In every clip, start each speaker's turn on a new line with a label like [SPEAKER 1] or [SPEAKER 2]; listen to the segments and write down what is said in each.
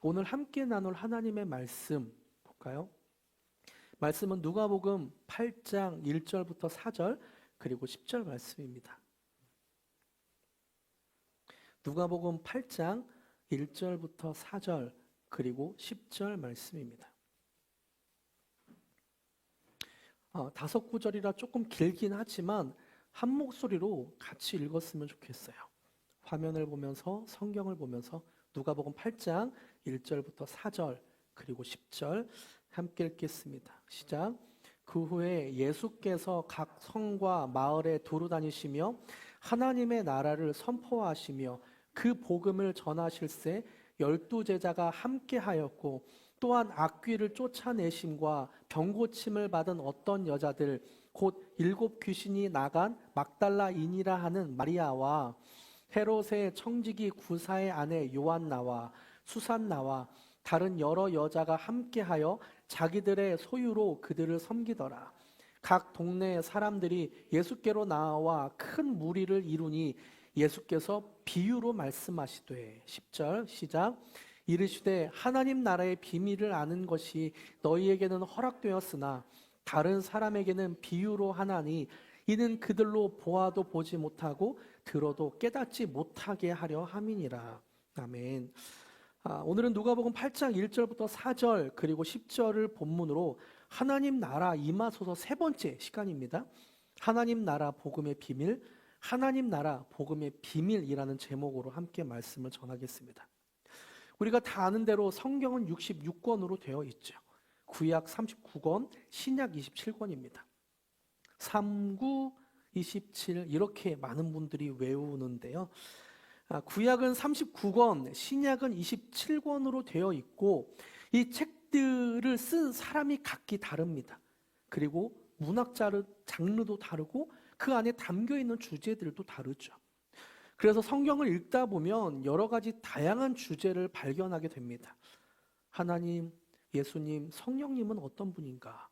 [SPEAKER 1] 오늘 함께 나눌 하나님의 말씀 볼까요? 말씀은 누가복음 8장 1절부터 4절 그리고 10절 말씀입니다. 누가복음 8장 1절부터 4절 그리고 10절 말씀입니다. 5구절이라 조금 길긴 하지만 한 목소리로 같이 읽었으면 좋겠어요. 화면을 보면서 성경을 보면서 누가복음 8장 1절부터 4절 그리고 10절 함께 읽겠습니다. 시작. 그 후에 예수께서 각 성과 마을에 두루 다니시며 하나님의 나라를 선포하시며 그 복음을 전하실새 12제자가 함께하였고 또한 악귀를 쫓아내심과 병고침을 받은 어떤 여자들 곧 7 귀신이 나간 막달라인이라 하는 마리아와 헤롯의 청지기 구사의 아내 요한나와 수산나와 다른 여러 여자가 함께하여 자기들의 소유로 그들을 섬기더라. 각 동네 사람들이 예수께로 나와 큰 무리를 이루니 예수께서 비유로 말씀하시되 10절 시작. 이르시되 하나님 나라의 비밀을 아는 것이 너희에게는 허락되었으나 다른 사람에게는 비유로 하나니 이는 그들로 보아도 보지 못하고 들어도 깨닫지 못하게 하려 함이니라. 아멘. 오늘은 누가복음 8장 1절부터 4절 그리고 10절을 본문으로 하나님 나라 임하소서 세 번째 시간입니다. 하나님 나라 복음의 비밀, 하나님 나라 복음의 비밀이라는 제목으로 함께 말씀을 전하겠습니다. 우리가 다 아는 대로 성경은 66권으로 되어 있죠. 구약 39권, 신약 27권입니다. 39, 27 이렇게 많은 분들이 외우는데요. 구약은 39권, 신약은 27권으로 되어 있고 이 책들을 쓴 사람이 각기 다릅니다. 그리고 문학 장르도 다르고 그 안에 담겨있는 주제들도 다르죠. 그래서 성경을 읽다 보면 여러 가지 다양한 주제를 발견하게 됩니다. 하나님, 예수님, 성령님은 어떤 분인가?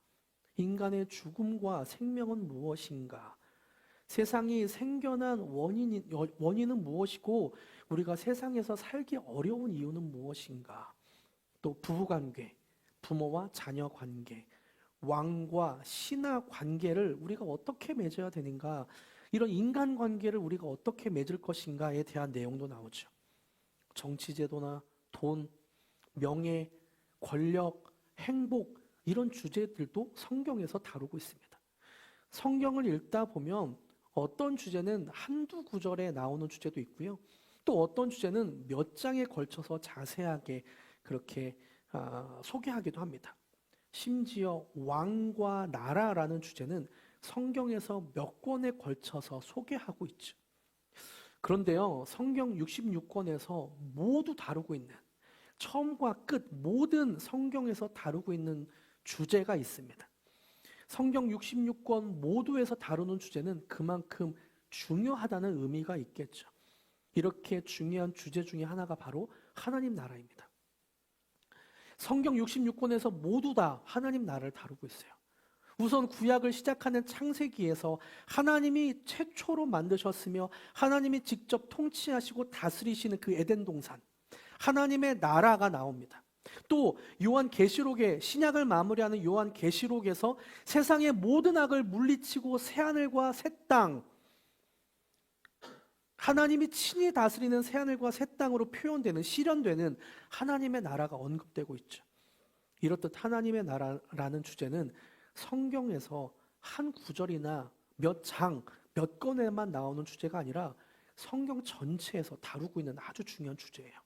[SPEAKER 1] 인간의 죽음과 생명은 무엇인가? 세상이 생겨난 원인은 무엇이고 우리가 세상에서 살기 어려운 이유는 무엇인가? 또 부부관계, 부모와 자녀 관계, 왕과 신하 관계를 우리가 어떻게 맺어야 되는가? 이런 인간관계를 우리가 어떻게 맺을 것인가에 대한 내용도 나오죠. 정치제도나 돈, 명예, 권력, 행복 이런 주제들도 성경에서 다루고 있습니다. 성경을 읽다 보면 어떤 주제는 한두 구절에 나오는 주제도 있고요. 또 어떤 주제는 몇 장에 걸쳐서 자세하게 그렇게 소개하기도 합니다. 심지어 왕과 나라라는 주제는 성경에서 몇 권에 걸쳐서 소개하고 있죠. 그런데요, 성경 66권에서 모두 다루고 있는 처음과 끝 모든 성경에서 다루고 있는 주제가 있습니다. 성경 66권 모두에서 다루는 주제는 그만큼 중요하다는 의미가 있겠죠. 이렇게 중요한 주제 중에 하나가 바로 하나님 나라입니다. 성경 66권에서 모두 다 하나님 나라를 다루고 있어요. 우선 구약을 시작하는 창세기에서 하나님이 최초로 만드셨으며 하나님이 직접 통치하시고 다스리시는 그 에덴 동산, 하나님의 나라가 나옵니다. 또 요한계시록에 신약을 마무리하는 요한계시록에서 세상의 모든 악을 물리치고 새하늘과 새 땅, 하나님이 친히 다스리는 새하늘과 새 땅으로 표현되는 실현되는 하나님의 나라가 언급되고 있죠. 이렇듯 하나님의 나라라는 주제는 성경에서 한 구절이나 몇 장, 몇 권에만 나오는 주제가 아니라 성경 전체에서 다루고 있는 아주 중요한 주제예요.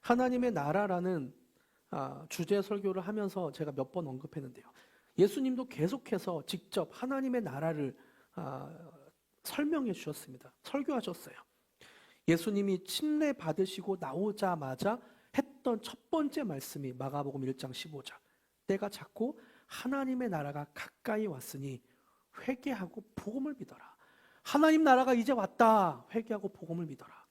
[SPEAKER 1] 하나님의 나라라는 주제 설교를 하면서 제가 몇 번 언급했는데요. 예수님도 계속해서 직접 하나님의 나라를 설명해 주셨습니다. 설교하셨어요. 예수님이 침례 받으시고 나오자마자 했던 첫 번째 말씀이 마가복음 1장 15절. 때가 찼고 하나님의 나라가 가까이 왔으니 회개하고 복음을 믿어라. 하나님 나라가 이제 왔다. 회개하고 복음을 믿어라.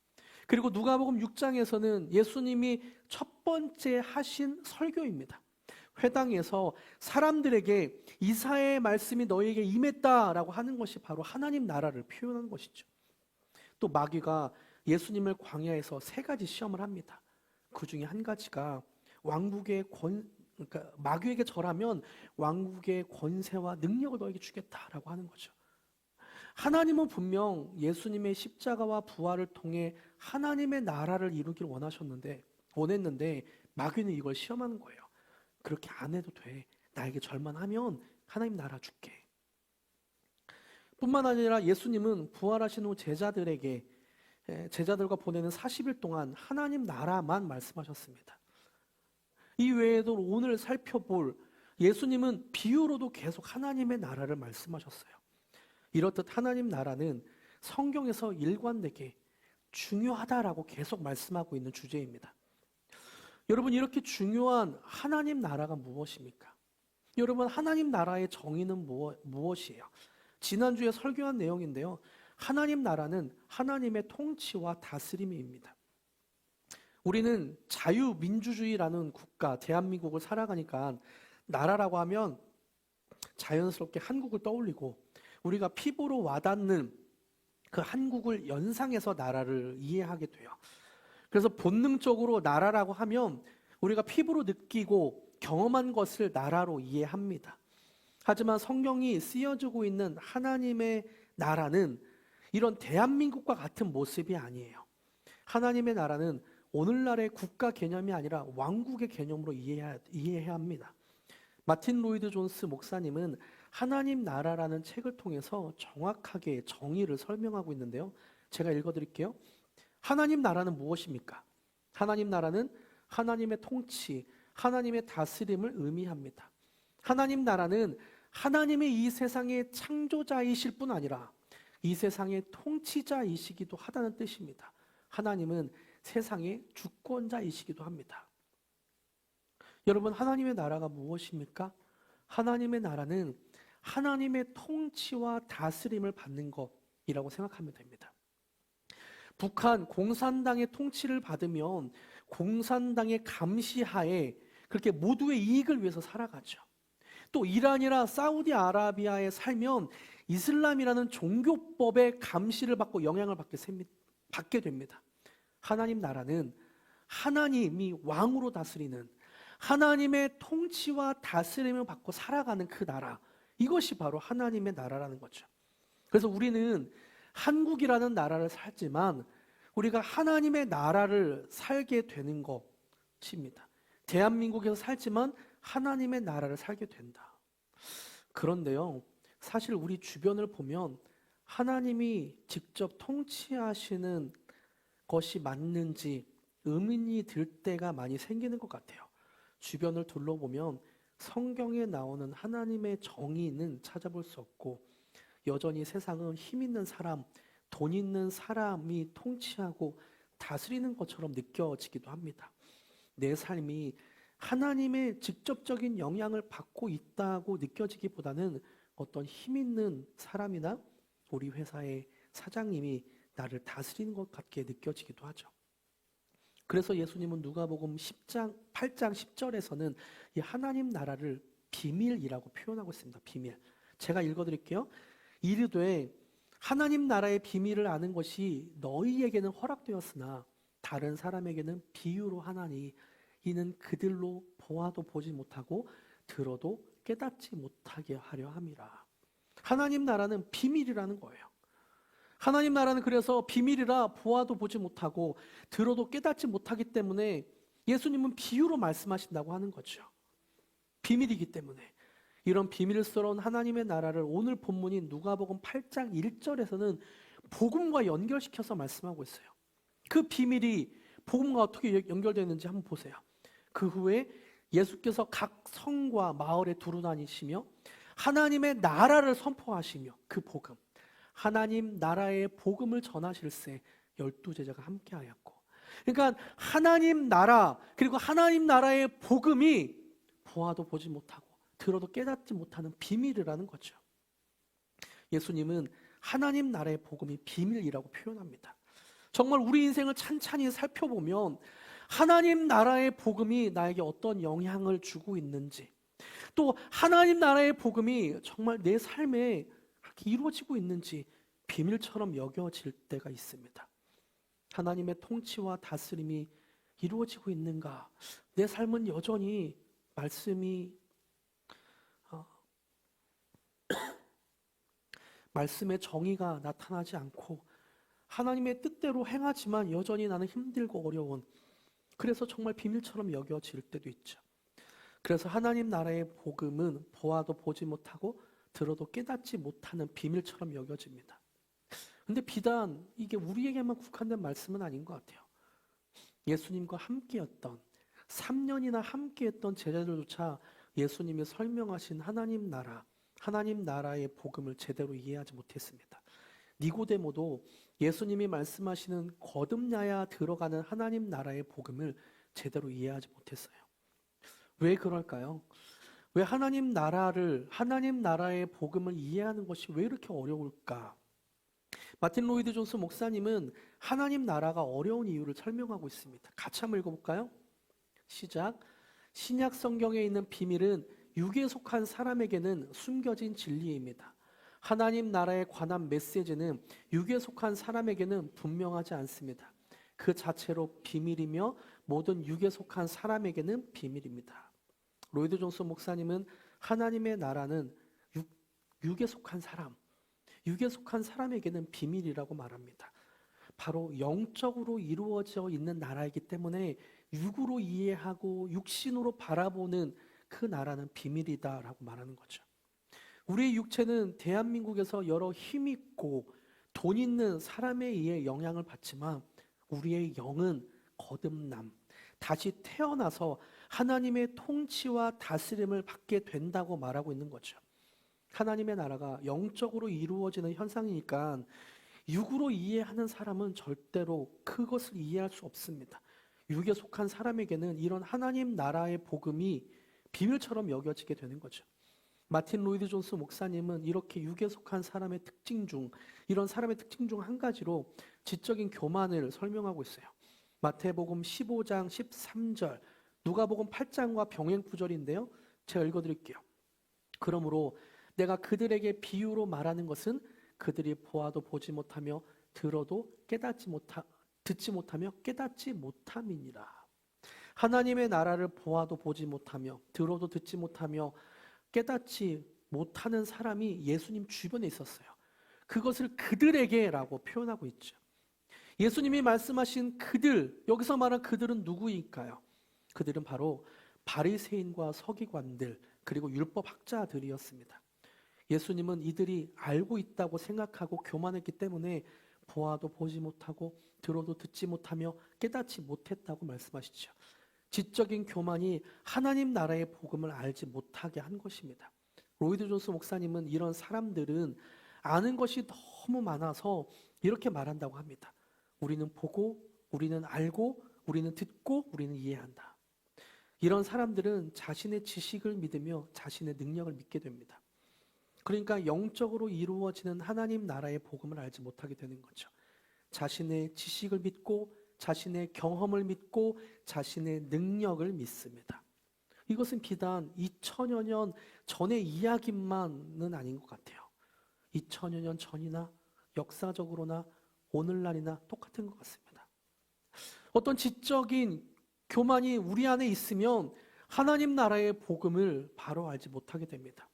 [SPEAKER 1] 그리고 누가복음 6장에서는 예수님이 첫 번째 하신 설교입니다. 회당에서 사람들에게 이사야의 말씀이 너희에게 임했다라고 하는 것이 바로 하나님 나라를 표현하는 것이죠. 또 마귀가 예수님을 광야에서 3가지 시험을 합니다. 그 중에 한 가지가 그러니까 마귀에게 절하면 왕국의 권세와 능력을 너에게 주겠다라고 하는 거죠. 하나님은 분명 예수님의 십자가와 부활을 통해 하나님의 나라를 이루기를 원했는데 마귀는 이걸 시험하는 거예요. 그렇게 안 해도 돼. 나에게 절만 하면 하나님 나라 줄게. 뿐만 아니라 예수님은 부활하신 후 제자들과 보내는 40일 동안 하나님 나라만 말씀하셨습니다. 이 외에도 오늘 살펴볼 예수님은 비유로도 계속 하나님의 나라를 말씀하셨어요. 이렇듯 하나님 나라는 성경에서 일관되게 중요하다라고 계속 말씀하고 있는 주제입니다. 여러분, 이렇게 중요한 하나님 나라가 무엇입니까? 여러분, 하나님 나라의 정의는 무엇이에요? 지난주에 설교한 내용인데요. 하나님 나라는 하나님의 통치와 다스림입니다. 우리는 자유민주주의라는 국가, 대한민국을 살아가니까 나라라고 하면 자연스럽게 한국을 떠올리고 우리가 피부로 와닿는 그 한국을 연상해서 나라를 이해하게 돼요. 그래서 본능적으로 나라라고 하면 우리가 피부로 느끼고 경험한 것을 나라로 이해합니다. 하지만 성경이 쓰여지고 있는 하나님의 나라는 이런 대한민국과 같은 모습이 아니에요. 하나님의 나라는 오늘날의 국가 개념이 아니라 왕국의 개념으로 이해해야 합니다. 마틴 로이드 존스 목사님은 하나님 나라라는 책을 통해서 정확하게 정의를 설명하고 있는데요. 제가 읽어드릴게요. 하나님 나라는 무엇입니까? 하나님 나라는 하나님의 통치, 하나님의 다스림을 의미합니다. 하나님 나라는 하나님의 이 세상의 창조자이실 뿐 아니라 이 세상의 통치자이시기도 하다는 뜻입니다. 하나님은 세상의 주권자이시기도 합니다. 여러분, 하나님의 나라가 무엇입니까? 하나님의 나라는 하나님의 통치와 다스림을 받는 것이라고 생각하면 됩니다. 북한 공산당의 통치를 받으면 공산당의 감시하에 그렇게 모두의 이익을 위해서 살아가죠. 또 이란이나 사우디아라비아에 살면 이슬람이라는 종교법의 감시를 받고 영향을 받게 됩니다. 하나님 나라는 하나님이 왕으로 다스리는 하나님의 통치와 다스림을 받고 살아가는 그 나라, 이것이 바로 하나님의 나라라는 거죠. 그래서 우리는 한국이라는 나라를 살지만 우리가 하나님의 나라를 살게 되는 것입니다. 대한민국에서 살지만 하나님의 나라를 살게 된다. 그런데요, 사실 우리 주변을 보면 하나님이 직접 통치하시는 것이 맞는지 의문이 들 때가 많이 생기는 것 같아요. 주변을 둘러보면 성경에 나오는 하나님의 정의는 찾아볼 수 없고 여전히 세상은 힘 있는 사람, 돈 있는 사람이 통치하고 다스리는 것처럼 느껴지기도 합니다. 내 삶이 하나님의 직접적인 영향을 받고 있다고 느껴지기보다는 어떤 힘 있는 사람이나 우리 회사의 사장님이 나를 다스리는 것 같게 느껴지기도 하죠. 그래서 예수님은 누가복음 8장 10절에서는 이 하나님 나라를 비밀이라고 표현하고 있습니다. 비밀. 제가 읽어드릴게요. 이르되 하나님 나라의 비밀을 아는 것이 너희에게는 허락되었으나 다른 사람에게는 비유로 하나니 이는 그들로 보아도 보지 못하고 들어도 깨닫지 못하게 하려 함이라. 하나님 나라는 비밀이라는 거예요. 하나님 나라는 그래서 비밀이라 보아도 보지 못하고 들어도 깨닫지 못하기 때문에 예수님은 비유로 말씀하신다고 하는 거죠. 비밀이기 때문에. 이런 비밀스러운 하나님의 나라를 오늘 본문인 누가복음 8장 1절에서는 복음과 연결시켜서 말씀하고 있어요. 그 비밀이 복음과 어떻게 연결되는지 한번 보세요. 그 후에 예수께서 각 성과 마을에 두루 다니시며 하나님의 나라를 선포하시며 그 복음, 하나님 나라의 복음을 전하실세 12제자가 함께하였고, 그러니까 하나님 나라 그리고 하나님 나라의 복음이 보아도 보지 못하고 들어도 깨닫지 못하는 비밀이라는 거죠. 예수님은 하나님 나라의 복음이 비밀이라고 표현합니다. 정말 우리 인생을 찬찬히 살펴보면 하나님 나라의 복음이 나에게 어떤 영향을 주고 있는지, 또 하나님 나라의 복음이 정말 내 삶에 그렇게 이루어지고 있는지 비밀처럼 여겨질 때가 있습니다. 하나님의 통치와 다스림이 이루어지고 있는가? 내 삶은 여전히 어, 말씀의 정의가 나타나지 않고 하나님의 뜻대로 행하지만 여전히 나는 힘들고 어려운, 그래서 정말 비밀처럼 여겨질 때도 있죠. 그래서 하나님 나라의 복음은 보아도 보지 못하고 들어도 깨닫지 못하는 비밀처럼 여겨집니다. 근데 비단 이게 우리에게만 국한된 말씀은 아닌 것 같아요. 예수님과 함께였던 3년이나 함께했던 제자들조차 예수님이 설명하신 하나님 나라의 복음을 제대로 이해하지 못했습니다. 니고데모도 예수님이 말씀하시는 거듭나야 들어가는 하나님 나라의 복음을 제대로 이해하지 못했어요. 왜 그럴까요? 왜 하나님 나라의 복음을 이해하는 것이 왜 이렇게 어려울까? 마틴 로이드 존스 목사님은 하나님 나라가 어려운 이유를 설명하고 있습니다. 같이 한번 읽어볼까요? 시작. 신약 성경에 있는 비밀은 육에 속한 사람에게는 숨겨진 진리입니다. 하나님 나라에 관한 메시지는 육에 속한 사람에게는 분명하지 않습니다. 그 자체로 비밀이며 모든 육에 속한 사람에게는 비밀입니다. 로이드 존스 목사님은 하나님의 나라는 육에 속한 사람에게는 비밀이라고 말합니다. 바로 영적으로 이루어져 있는 나라이기 때문에 육으로 이해하고 육신으로 바라보는 그 나라는 비밀이다라고 말하는 거죠. 우리의 육체는 대한민국에서 여러 힘 있고 돈 있는 사람에 의해 영향을 받지만 우리의 영은 거듭남, 다시 태어나서 하나님의 통치와 다스림을 받게 된다고 말하고 있는 거죠. 하나님의 나라가 영적으로 이루어지는 현상이니까 육으로 이해하는 사람은 절대로 그것을 이해할 수 없습니다. 육에 속한 사람에게는 이런 하나님 나라의 복음이 비밀처럼 여겨지게 되는 거죠. 마틴 로이드 존스 목사님은 이렇게 육에 속한 사람의 이런 사람의 특징 중 한 가지로 지적인 교만을 설명하고 있어요. 마태복음 15장 13절, 누가복음 8장과 병행 구절인데요. 제가 읽어드릴게요. 그러므로 내가 그들에게 비유로 말하는 것은 그들이 보아도 보지 못하며 듣지 못하며 깨닫지 못함이니라. 하나님의 나라를 보아도 보지 못하며 들어도 듣지 못하며 깨닫지 못하는 사람이 예수님 주변에 있었어요. 그것을 그들에게라고 표현하고 있죠. 예수님이 말씀하신 그들, 여기서 말한 그들은 누구일까요? 그들은 바로 바리새인과 서기관들 그리고 율법학자들이었습니다. 예수님은 이들이 알고 있다고 생각하고 교만했기 때문에 보아도 보지 못하고 들어도 듣지 못하며 깨닫지 못했다고 말씀하시죠. 지적인 교만이 하나님 나라의 복음을 알지 못하게 한 것입니다. 로이드 존스 목사님은 이런 사람들은 아는 것이 너무 많아서 이렇게 말한다고 합니다. 우리는 보고, 우리는 알고, 우리는 듣고, 우리는 이해한다. 이런 사람들은 자신의 지식을 믿으며 자신의 능력을 믿게 됩니다. 그러니까 영적으로 이루어지는 하나님 나라의 복음을 알지 못하게 되는 거죠. 자신의 지식을 믿고 자신의 경험을 믿고 자신의 능력을 믿습니다. 이것은 비단 2000여 년 전의 이야기만은 아닌 것 같아요. 2000여 년 전이나 역사적으로나 오늘날이나 똑같은 것 같습니다. 어떤 지적인 교만이 우리 안에 있으면 하나님 나라의 복음을 바로 알지 못하게 됩니다.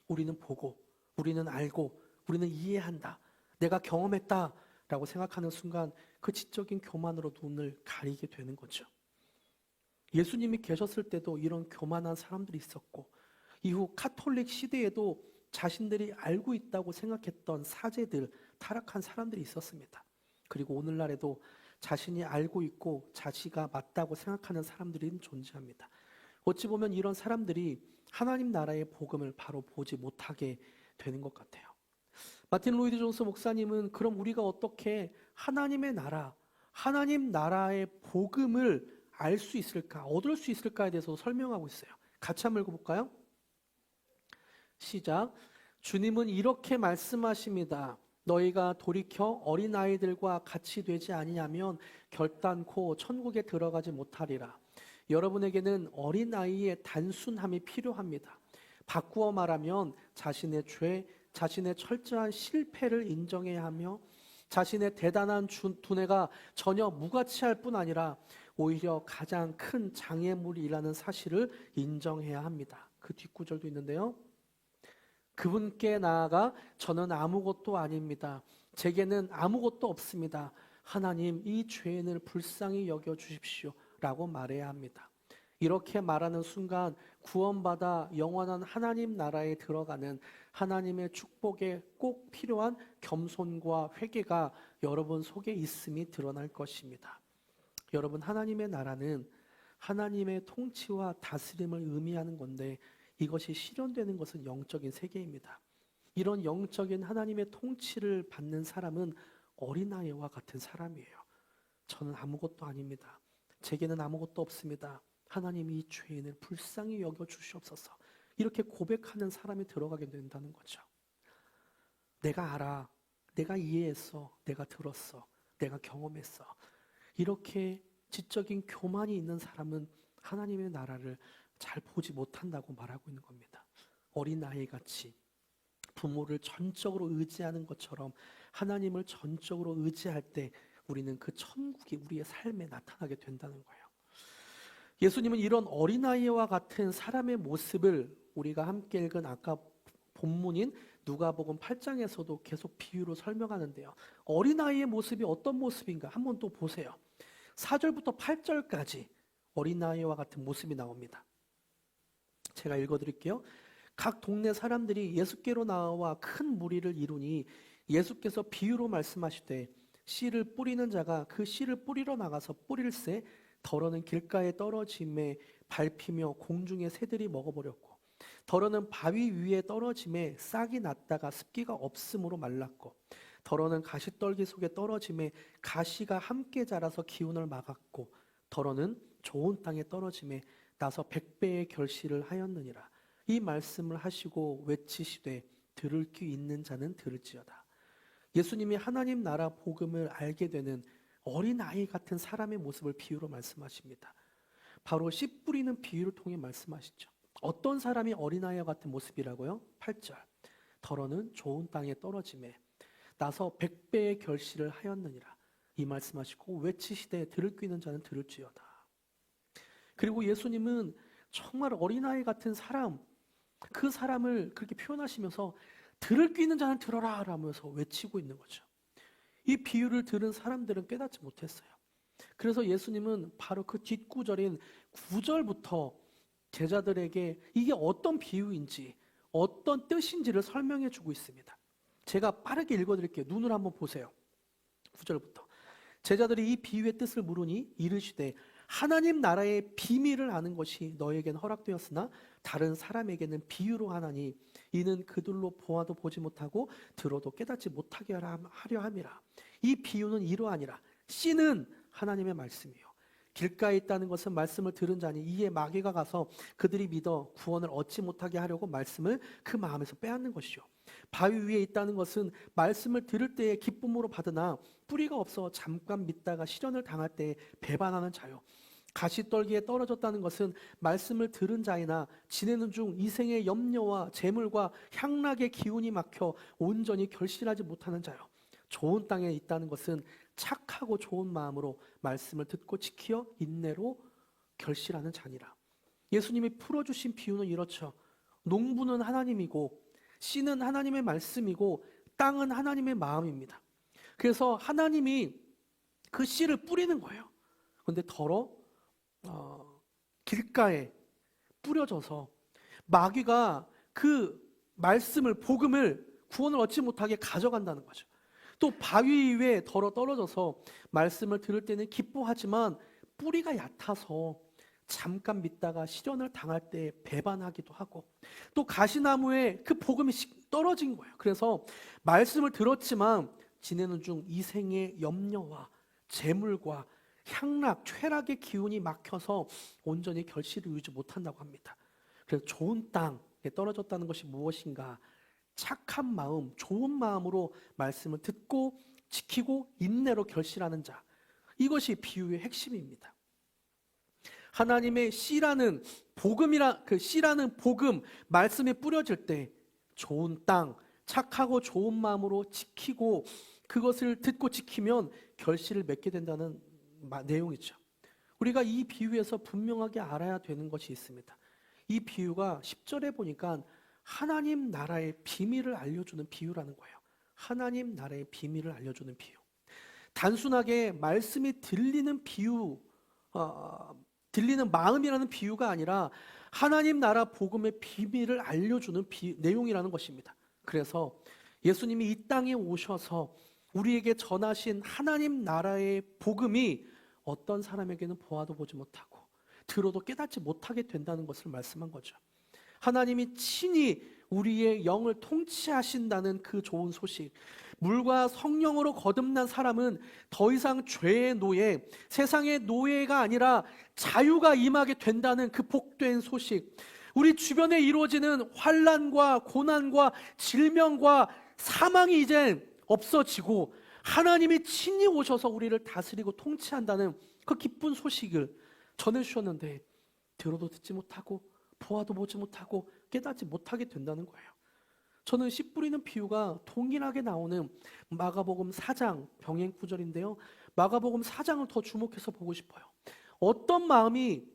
[SPEAKER 1] 우리는 보고, 우리는 알고, 우리는 이해한다. 내가 경험했다라고 생각하는 순간 그 지적인 교만으로 눈을 가리게 되는 거죠. 예수님이 계셨을 때도 이런 교만한 사람들이 있었고 이후 카톨릭 시대에도 자신들이 알고 있다고 생각했던 사제들, 타락한 사람들이 있었습니다. 그리고 오늘날에도 자신이 알고 있고 자기가 맞다고 생각하는 사람들이 존재합니다. 어찌 보면 이런 사람들이 하나님 나라의 복음을 바로 보지 못하게 되는 것 같아요. 마틴 로이드 존스 목사님은 그럼 우리가 어떻게 하나님의 나라, 하나님 나라의 복음을 알 수 있을까, 얻을 수 있을까에 대해서 설명하고 있어요. 같이 한번 읽어볼까요? 시작. 주님은 이렇게 말씀하십니다. 너희가 돌이켜 어린아이들과 같이 되지 아니하면 결단코 천국에 들어가지 못하리라. 여러분에게는 어린아이의 단순함이 필요합니다. 바꾸어 말하면 자신의 죄, 자신의 철저한 실패를 인정해야 하며 자신의 대단한 두뇌가 전혀 무가치할 뿐 아니라 오히려 가장 큰 장애물이라는 사실을 인정해야 합니다. 그 뒷구절도 있는데요. 그분께 나아가 저는 아무것도 아닙니다. 제게는 아무것도 없습니다. 하나님, 이 죄인을 불쌍히 여겨 주십시오. 라고 말해야 합니다. 이렇게 말하는 순간 구원받아 영원한 하나님 나라에 들어가는 하나님의 축복에 꼭 필요한 겸손과 회개가 여러분 속에 있음이 드러날 것입니다. 여러분, 하나님의 나라는 하나님의 통치와 다스림을 의미하는 건데 이것이 실현되는 것은 영적인 세계입니다. 이런 영적인 하나님의 통치를 받는 사람은 어린아이와 같은 사람이에요. 저는 아무것도 아닙니다. 제게는 아무것도 없습니다. 하나님, 이 죄인을 불쌍히 여겨 주시옵소서. 이렇게 고백하는 사람이 들어가게 된다는 거죠. 내가 알아. 내가 이해했어. 내가 들었어. 내가 경험했어. 이렇게 지적인 교만이 있는 사람은 하나님의 나라를 잘 보지 못한다고 말하고 있는 겁니다. 어린아이같이 부모를 전적으로 의지하는 것처럼 하나님을 전적으로 의지할 때 우리는 그 천국이 우리의 삶에 나타나게 된다는 거예요. 예수님은 이런 어린아이와 같은 사람의 모습을 우리가 함께 읽은 아까 본문인 누가복음 8장에서도 계속 비유로 설명하는데요. 어린아이의 모습이 어떤 모습인가 한번 또 보세요. 4절부터 8절까지 어린아이와 같은 모습이 나옵니다. 제가 읽어드릴게요. 각 동네 사람들이 예수께로 나와 큰 무리를 이루니 예수께서 비유로 말씀하시되 씨를 뿌리는 자가 그 씨를 뿌리러 나가서 뿌릴새 덜어는 길가에 떨어짐에 밟히며 공중의 새들이 먹어버렸고 덜어는 바위 위에 떨어짐에 싹이 났다가 습기가 없음으로 말랐고 덜어는 가시떨기 속에 떨어짐에 가시가 함께 자라서 기운을 막았고 덜어는 좋은 땅에 떨어짐에 나서 100배의 결실을 하였느니라. 이 말씀을 하시고 외치시되 들을 귀 있는 자는 들을지어다. 예수님이 하나님 나라 복음을 알게 되는 어린아이 같은 사람의 모습을 비유로 말씀하십니다. 바로 씨 뿌리는 비유를 통해 말씀하시죠. 어떤 사람이 어린아이와 같은 모습이라고요? 8절 덜어는 좋은 땅에 떨어짐에 나서 100배의 결실을 하였느니라. 이 말씀하시고 외치시되 들을 귀 있는 자는 들을지어다. 그리고 예수님은 정말 어린아이 같은 사람, 그 사람을 그렇게 표현하시면서 들을 귀 있는 자는 들어라 라면서 외치고 있는 거죠. 이 비유를 들은 사람들은 깨닫지 못했어요. 그래서 예수님은 바로 그 뒷구절인 9절부터 제자들에게 이게 어떤 비유인지 어떤 뜻인지를 설명해 주고 있습니다. 제가 빠르게 읽어드릴게요. 눈을 한번 보세요. 9절부터 제자들이 이 비유의 뜻을 물으니 이르시되 하나님 나라의 비밀을 아는 것이 너에게는 허락되었으나 다른 사람에게는 비유로 하나니 이는 그들로 보아도 보지 못하고 들어도 깨닫지 못하게 하려 함이라. 이 비유는 이러하니라. 씨는 하나님의 말씀이요 길가에 있다는 것은 말씀을 들은 자니 이에 마귀가 가서 그들이 믿어 구원을 얻지 못하게 하려고 말씀을 그 마음에서 빼앗는 것이요 바위 위에 있다는 것은 말씀을 들을 때에 기쁨으로 받으나 뿌리가 없어 잠깐 믿다가 시련을 당할 때에 배반하는 자요 가시떨기에 떨어졌다는 것은 말씀을 들은 자이나 지내는 중 이생의 염려와 재물과 향락의 기운이 막혀 온전히 결실하지 못하는 자요 좋은 땅에 있다는 것은 착하고 좋은 마음으로 말씀을 듣고 지키어 인내로 결실하는 자니라. 예수님이 풀어주신 비유는 이렇죠. 농부는 하나님이고 씨는 하나님의 말씀이고 땅은 하나님의 마음입니다. 그래서 하나님이 그 씨를 뿌리는 거예요. 그런데 길가에 뿌려져서 마귀가 그 말씀을 복음을 구원을 얻지 못하게 가져간다는 거죠. 또 바위 위에 떨어져서 말씀을 들을 때는 기뻐하지만 뿌리가 얕아서 잠깐 믿다가 시련을 당할 때 배반하기도 하고 또 가시나무에 그 복음이 떨어진 거예요. 그래서 말씀을 들었지만 지내는 중 이생의 염려와 재물과 향락, 쾌락의 기운이 막혀서 온전히 결실을 이루지 못한다고 합니다. 그래서 좋은 땅에 떨어졌다는 것이 무엇인가? 착한 마음, 좋은 마음으로 말씀을 듣고 지키고 인내로 결실하는 자. 이것이 비유의 핵심입니다. 하나님의 씨라는 그 씨라는 복음, 말씀이 뿌려질 때 좋은 땅, 착하고 좋은 마음으로 지키고 그것을 듣고 지키면 결실을 맺게 된다는 내용이죠. 우리가 이 비유에서 분명하게 알아야 되는 것이 있습니다. 이 비유가 10절에 보니까 하나님 나라의 비밀을 알려주는 비유라는 거예요. 하나님 나라의 비밀을 알려주는 비유. 단순하게 말씀이 들리는 비유, 들리는 마음이라는 비유가 아니라 하나님 나라 복음의 비밀을 알려주는 내용이라는 것입니다. 그래서 예수님이 이 땅에 오셔서 우리에게 전하신 하나님 나라의 복음이 어떤 사람에게는 보아도 보지 못하고 들어도 깨닫지 못하게 된다는 것을 말씀한 거죠. 하나님이 친히 우리의 영을 통치하신다는 그 좋은 소식, 물과 성령으로 거듭난 사람은 더 이상 죄의 노예, 세상의 노예가 아니라 자유가 임하게 된다는 그 복된 소식, 우리 주변에 이루어지는 환난과 고난과 질병과 사망이 이제 없어지고 하나님이 친히 오셔서 우리를 다스리고 통치한다는 그 기쁜 소식을 전해주셨는데 들어도 듣지 못하고 보아도 보지 못하고 깨닫지 못하게 된다는 거예요. 저는 씨 뿌리는 비유가 동일하게 나오는 마가복음 4장 병행 구절인데요. 마가복음 4장을 더 주목해서 보고 싶어요. 어떤 마음이,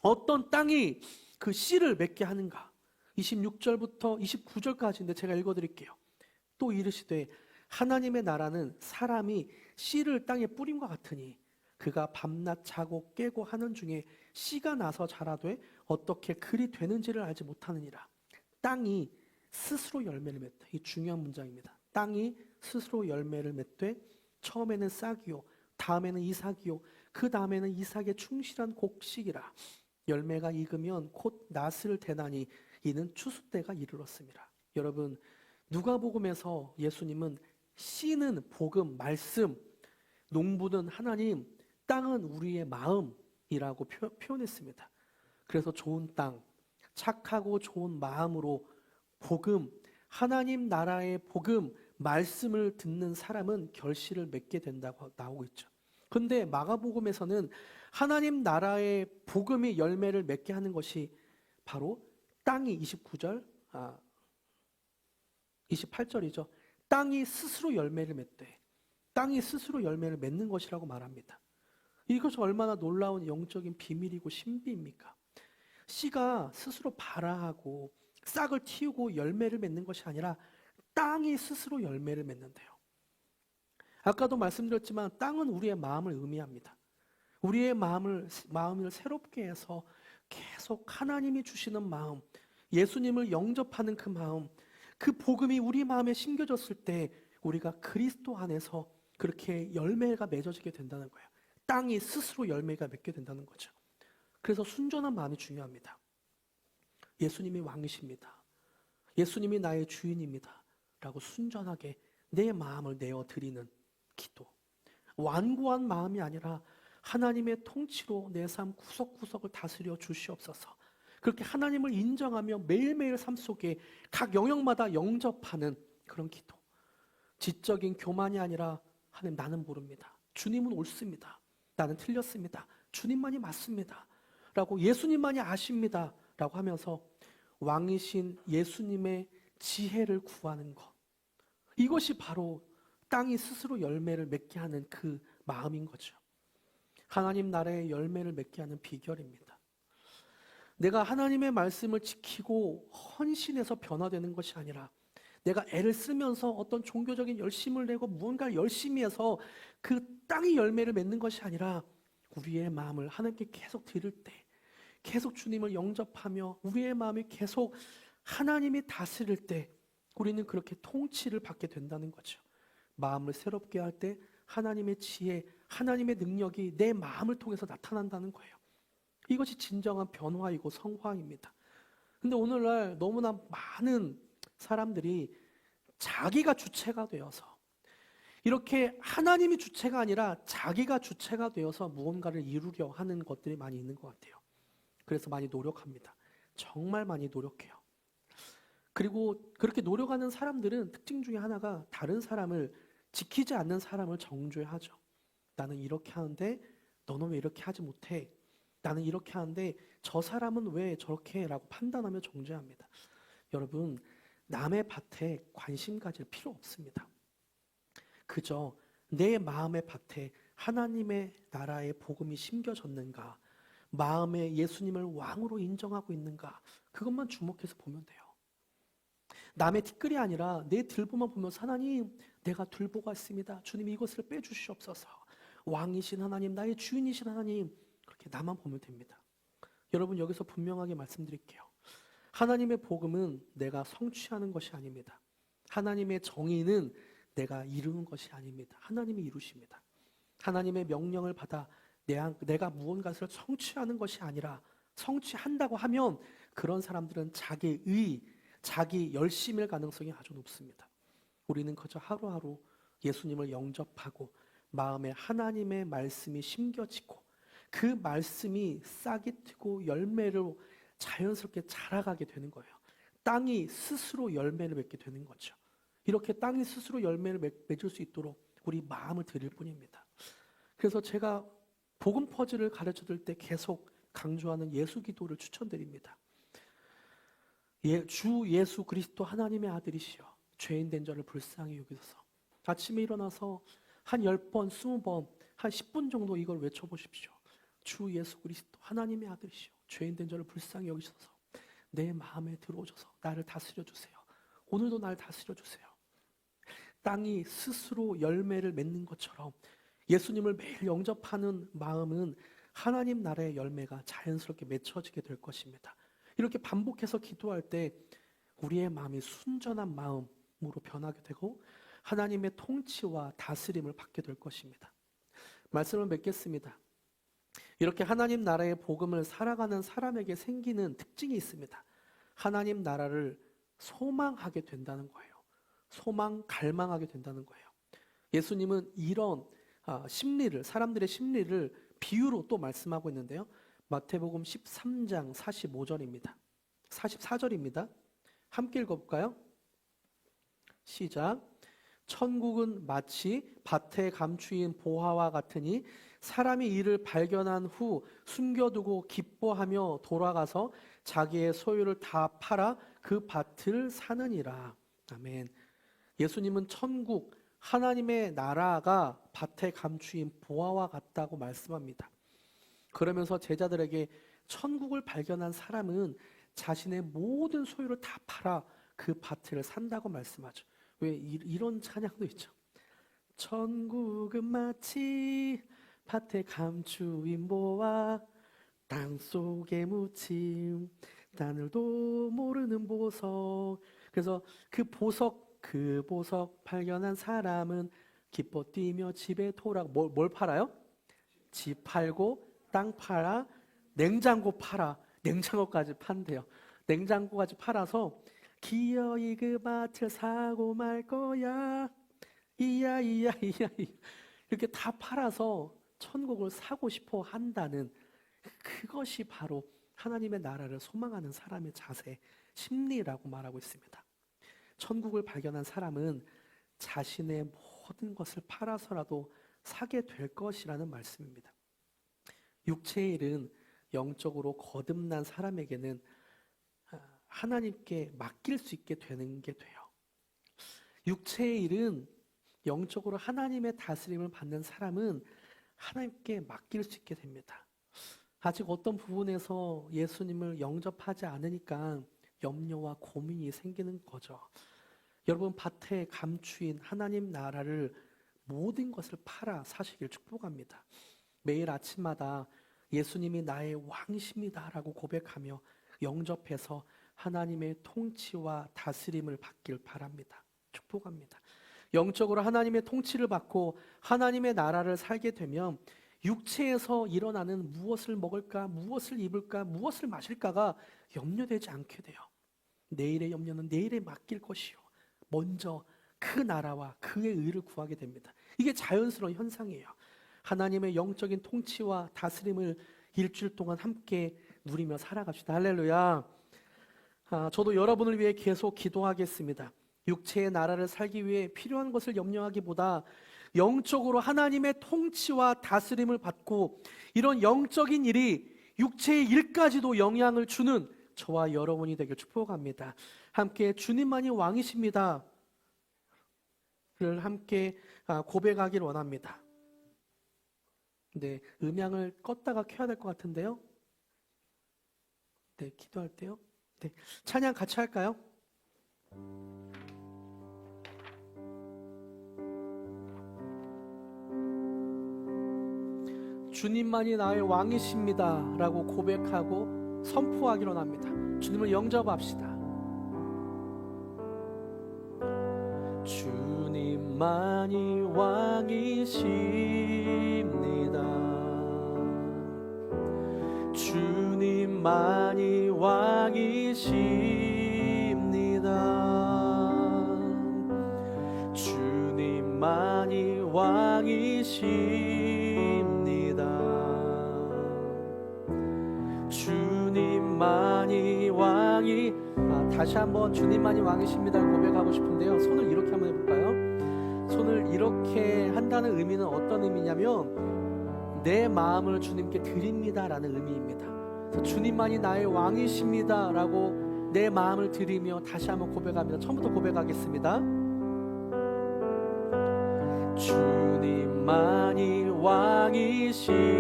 [SPEAKER 1] 어떤 땅이 그 씨를 맺게 하는가. 26절부터 29절까지인데 제가 읽어드릴게요. 또 이르시되 하나님의 나라는 사람이 씨를 땅에 뿌림과 같으니 그가 밤낮 자고 깨고 하는 중에 씨가 나서 자라되 어떻게 그리 되는지를 알지 못하느니라. 땅이 스스로 열매를 맺되, 이 중요한 문장입니다. 땅이 스스로 열매를 맺되 처음에는 싹이요 다음에는 이삭이요 그 다음에는 이삭의 충실한 곡식이라. 열매가 익으면 곧 낫을 대나니 이는 추수 때가 이르렀습니다. 여러분, 누가복음에서 예수님은 씨는 복음, 말씀, 농부는 하나님, 땅은 우리의 마음이라고 표현했습니다. 그래서 좋은 땅, 착하고 좋은 마음으로 복음, 하나님 나라의 복음, 말씀을 듣는 사람은 결실을 맺게 된다고 나오고 있죠. 그런데 마가복음에서는 하나님 나라의 복음이 열매를 맺게 하는 것이 바로 땅이 29절, 28절이죠. 땅이 스스로 열매를 맺되, 땅이 스스로 열매를 맺는 것이라고 말합니다. 이것이 얼마나 놀라운 영적인 비밀이고 신비입니까? 씨가 스스로 발아하고 싹을 틔우고 열매를 맺는 것이 아니라 땅이 스스로 열매를 맺는데요. 아까도 말씀드렸지만 땅은 우리의 마음을 의미합니다. 우리의 마음을 새롭게 해서 계속 하나님이 주시는 마음, 예수님을 영접하는 그 마음, 그 복음이 우리 마음에 심겨졌을 때 우리가 그리스도 안에서 그렇게 열매가 맺어지게 된다는 거예요. 땅이 스스로 열매가 맺게 된다는 거죠. 그래서 순전한 마음이 중요합니다. 예수님이 왕이십니다. 예수님이 나의 주인입니다. 라고 순전하게 내 마음을 내어드리는 기도. 완고한 마음이 아니라 하나님의 통치로 내 삶 구석구석을 다스려 주시옵소서. 그렇게 하나님을 인정하며 매일매일 삶 속에 각 영역마다 영접하는 그런 기도. 지적인 교만이 아니라 하나님, 나는 모릅니다. 주님은 옳습니다. 나는 틀렸습니다. 주님만이 맞습니다. 라고, 예수님만이 아십니다. 라고 하면서 왕이신 예수님의 지혜를 구하는 것. 이것이 바로 땅이 스스로 열매를 맺게 하는 그 마음인 거죠. 하나님 나라의 열매를 맺게 하는 비결입니다. 내가 하나님의 말씀을 지키고 헌신해서 변화되는 것이 아니라 내가 애를 쓰면서 어떤 종교적인 열심을 내고 무언가를 열심히 해서 그 땅이 열매를 맺는 것이 아니라 우리의 마음을 하나님께 계속 드릴 때, 계속 주님을 영접하며 우리의 마음이 계속 하나님이 다스릴 때 우리는 그렇게 통치를 받게 된다는 거죠. 마음을 새롭게 할 때 하나님의 지혜, 하나님의 능력이 내 마음을 통해서 나타난다는 거예요. 이것이 진정한 변화이고 성화입니다. 근데 오늘날 너무나 많은 사람들이 자기가 주체가 되어서, 이렇게 하나님이 주체가 아니라 자기가 주체가 되어서 무언가를 이루려 하는 것들이 많이 있는 것 같아요. 그래서 많이 노력합니다. 정말 많이 노력해요. 그리고 그렇게 노력하는 사람들은 특징 중에 하나가 다른 사람을, 지키지 않는 사람을 정죄하죠. 나는 이렇게 하는데 너는 왜 이렇게 하지 못해? 나는 이렇게 하는데 저 사람은 왜 저렇게 해? 라고 판단하며 정죄합니다. 여러분, 남의 밭에 관심 가질 필요 없습니다. 그저 내 마음의 밭에 하나님의 나라의 복음이 심겨졌는가, 마음에 예수님을 왕으로 인정하고 있는가, 그것만 주목해서 보면 돼요. 남의 티끌이 아니라 내 들보만 보면서 하나님, 내가 들보가 있습니다. 주님 이것을 빼주시옵소서. 왕이신 하나님, 나의 주인이신 하나님, 그렇게 나만 보면 됩니다. 여러분, 여기서 분명하게 말씀드릴게요. 하나님의 복음은 내가 성취하는 것이 아닙니다. 하나님의 정의는 내가 이루는 것이 아닙니다. 하나님이 이루십니다. 하나님의 명령을 받아 내가 무언가를 성취하는 것이 아니라, 성취한다고 하면 그런 사람들은 자기 열심일 가능성이 아주 높습니다. 우리는 그저 하루하루 예수님을 영접하고 마음에 하나님의 말씀이 심겨지고 그 말씀이 싹이 트고 열매로 자연스럽게 자라가게 되는 거예요. 땅이 스스로 열매를 맺게 되는 거죠. 이렇게 땅이 스스로 열매를 맺을 수 있도록 우리 마음을 드릴 뿐입니다. 그래서 제가 복음 퍼즐을 가르쳐 줄 때 계속 강조하는 예수 기도를 추천드립니다. 주 예수 그리스도 하나님의 아들이시여 죄인 된 저를 불쌍히 여기소서. 아침에 일어나서 한 10번, 20번, 한 10분 정도 이걸 외쳐보십시오. 주 예수 그리스도 하나님의 아들이시여 죄인 된 저를 불쌍히 여기소서. 내 마음에 들어오셔서 나를 다스려 주세요. 오늘도 나를 다스려 주세요. 땅이 스스로 열매를 맺는 것처럼 예수님을 매일 영접하는 마음은 하나님 나라의 열매가 자연스럽게 맺혀지게 될 것입니다. 이렇게 반복해서 기도할 때 우리의 마음이 순전한 마음으로 변하게 되고 하나님의 통치와 다스림을 받게 될 것입니다. 말씀을 맺겠습니다. 이렇게 하나님 나라의 복음을 살아가는 사람에게 생기는 특징이 있습니다. 하나님 나라를 소망하게 된다는 거예요. 갈망하게 된다는 거예요. 예수님은 이런 심리를, 사람들의 심리를 비유로 또 말씀하고 있는데요. 마태복음 13장 45절입니다. 44절입니다. 함께 읽어볼까요? 시작. 천국은 마치 밭에 감추인 보화와 같으니 사람이 이를 발견한 후 숨겨두고 기뻐하며 돌아가서 자기의 소유를 다 팔아 그 밭을 사느니라. 아멘. 예수님은 천국, 하나님의 나라가 밭에 감추인 보화와 같다고 말씀합니다. 그러면서 제자들에게 천국을 발견한 사람은 자신의 모든 소유를 다 팔아 그 밭을 산다고 말씀하죠. 왜 이런 찬양도 있죠. 천국은 마치 밭에 감추인 보화, 땅속에 묻힌 하늘도 모르는 보석. 그래서 그 보석 발견한 사람은 기뻐 뛰며 집에 돌아가. 뭘 팔아요? 집 팔고 땅 팔아, 냉장고 팔아. 냉장고까지 판대요. 냉장고까지 팔아서 기어이 그 밭을 사고 말 거야. 이야 이렇게 다 팔아서 천국을 사고 싶어 한다는, 그것이 바로 하나님의 나라를 소망하는 사람의 자세, 심리라고 말하고 있습니다. 천국을 발견한 사람은 자신의 모든 것을 팔아서라도 사게 될 것이라는 말씀입니다. 육체의 일은 영적으로 거듭난 사람에게는 하나님께 맡길 수 있게 되는 게 돼요. 육체의 일은 영적으로 하나님의 다스림을 받는 사람은 하나님께 맡길 수 있게 됩니다. 아직 어떤 부분에서 예수님을 영접하지 않으니까 염려와 고민이 생기는 거죠. 여러분, 밭에 감추인 하나님 나라를 모든 것을 팔아 사시길 축복합니다. 매일 아침마다 예수님이 나의 왕이십니다라고 고백하며 영접해서 하나님의 통치와 다스림을 받길 바랍니다. 축복합니다. 영적으로 하나님의 통치를 받고 하나님의 나라를 살게 되면 육체에서 일어나는 무엇을 먹을까, 무엇을 입을까, 무엇을 마실까가 염려되지 않게 돼요. 내일의 염려는 내일에 맡길 것이요, 먼저 그 나라와 그의 의를 구하게 됩니다. 이게 자연스러운 현상이에요. 하나님의 영적인 통치와 다스림을 일주일 동안 함께 누리며 살아갑시다. 할렐루야. 저도 여러분을 위해 계속 기도하겠습니다. 육체의 나라를 살기 위해 필요한 것을 염려하기보다 영적으로 하나님의 통치와 다스림을 받고 이런 영적인 일이 육체의 일까지도 영향을 주는 저와 여러분이 되길 축복합니다. 함께 주님만이 왕이십니다. 함께 고백하길 원합니다. 네, 음향을 껐다가 켜야 될 것 같은데요. 네, 기도할 때요. 네, 찬양 같이 할까요? 주님만이 나의 왕이십니다 라고 고백하고 선포하기로 합니다. 주님을 영접합시다. 주님만이 왕이십니다. 주님만이 왕이십니다. 주님만이 왕이십니다. 주님만이 왕이 다시 한번 주님만이 왕이십니다 고백하고 싶은데요. 손을 이렇게 한번 해볼까요? 손을 이렇게 한다는 의미는 어떤 의미냐면 내 마음을 주님께 드립니다 라는 의미입니다. 그래서 주님만이 나의 왕이십니다 라고 내 마음을 드리며 다시 한번 고백합니다. 처음부터 고백하겠습니다. 주님만이 왕이십니다.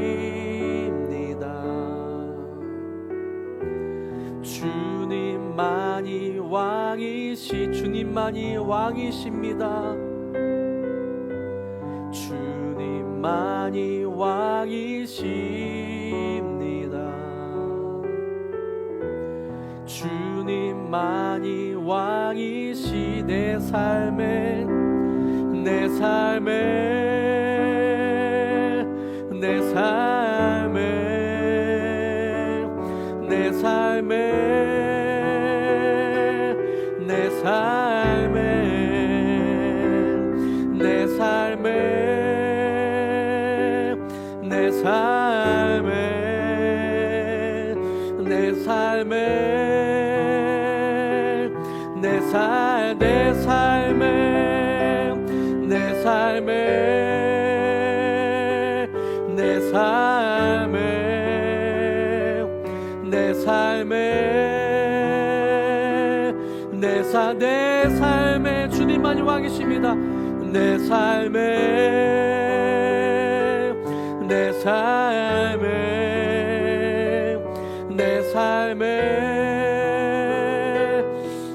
[SPEAKER 1] 주님만이 주님만이 왕이십니다. 주님만이 왕이십니다. 주님만이 왕이시 내 삶에 내 삶에 내 삶에 내 삶에 내 삶에 내 삶에 내 삶에 내 삶에 내 삶에 내 삶에 내 삶에 내 삶에 내 삶에 주님만이 왕이십니다. 내 삶에 내 삶에 내 삶에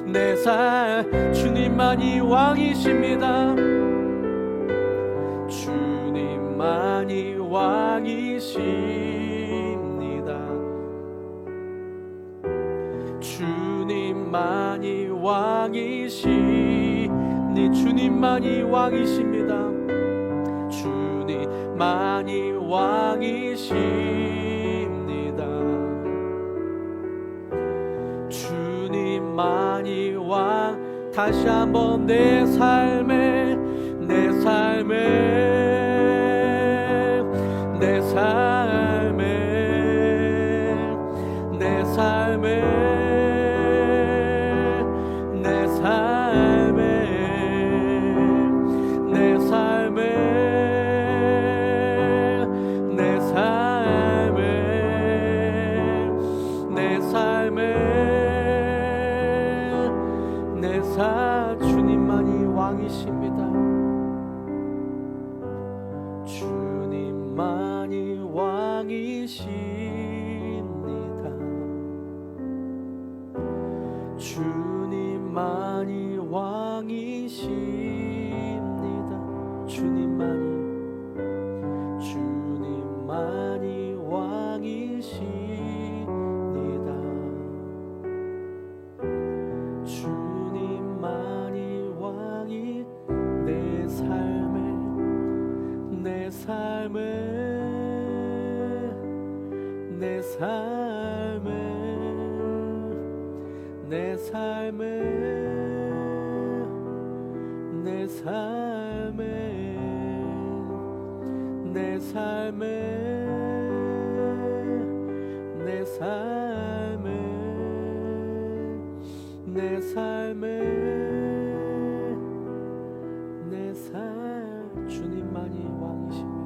[SPEAKER 1] 내 주님만이 왕이십니다. 주님만이 왕이십니다. 주님만이 왕이시니 주님만이 왕이십니다. 주님만이 왕이십니다. 주님만이 왕 다시 한번 내 삶에 내 삶에 내 삶에 내 삶에 내 삶에 내 삶에 내 삶에 내 삶에 내 주님만이 왕이십니다. 주님만이 왕이십니다. 주님만이 왕이십니다. 주님만이 왕이십니다. 주님만이 왕이 내 삶에 내 삶에 내 삶에 내 삶에 내 삶에 내 삶에 내 삶에 내 삶에 내 주님만이 왕이십니다.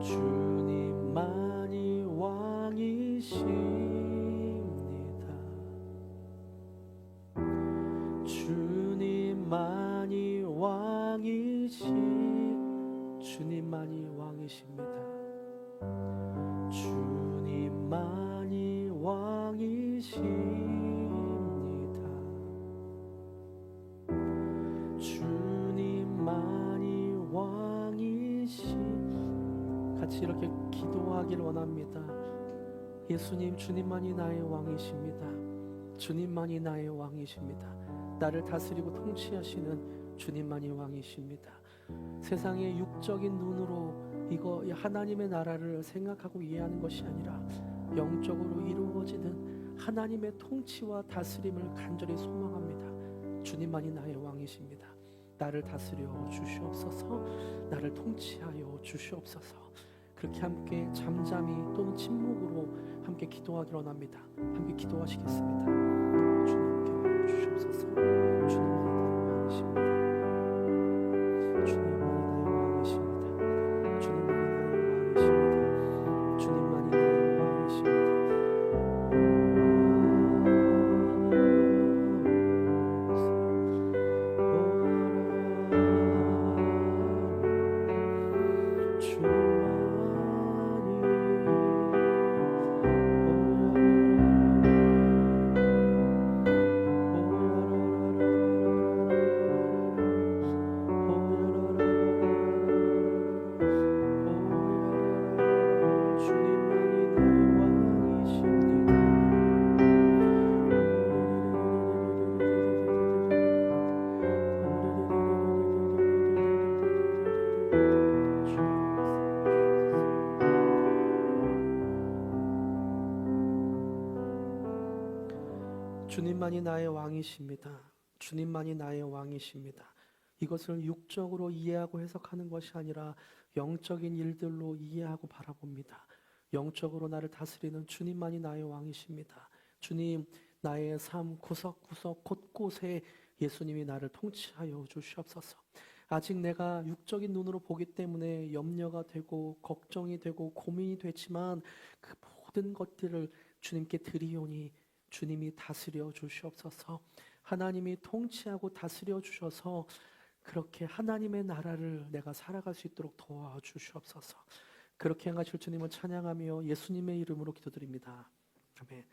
[SPEAKER 1] 주님만이 왕이십니다. 주님 주님만이 왕이십니다. 주님만이 왕이십니다. 주님만이 왕이십니다. 같이 이렇게 기도하길 원합니다. 예수님, 주님만이 나의 왕이십니다. 주님만이 나의 왕이십니다. 나를 다스리고 통치하시는 주님만이 왕이십니다. 세상의 육적인 눈으로 이거 하나님의 나라를 생각하고 이해하는 것이 아니라 영적으로 이루어지는 하나님의 통치와 다스림을 간절히 소망합니다. 주님만이 나의 왕이십니다. 나를 다스려 주시옵소서. 나를 통치하여 주시옵소서. 그렇게 함께 잠잠히 또는 침묵으로 함께 기도하기 원합니다. 함께 기도하시겠습니다. 주님께 하여 주시옵소서. 주님만이 나의 왕이십니다. 주님만이 나의 왕이십니다. 주님만이 나의 왕이십니다. 주님만이 나의 왕이십니다. 주님만이 나의 왕이십니다. 주님만이 나의 왕이십니다. 이것을 육적으로 이해하고 해석하는 것이 아니라 영적인 일들로 이해하고 바라봅니다. 영적으로 나를 다스리는 주님만이 나의 왕이십니다. 주님, 나의 삶 구석구석 곳곳에 예수님이 나를 통치하여 주시옵소서. 아직 내가 육적인 눈으로 보기 때문에 염려가 되고 걱정이 되고 고민이 되지만 그 모든 것들을 주님께 드리오니 주님이 다스려 주시옵소서. 하나님이 통치하고 다스려 주셔서 그렇게 하나님의 나라를 내가 살아갈 수 있도록 도와주시옵소서. 그렇게 행하실 주님을 찬양하며 예수님의 이름으로 기도드립니다. 아멘.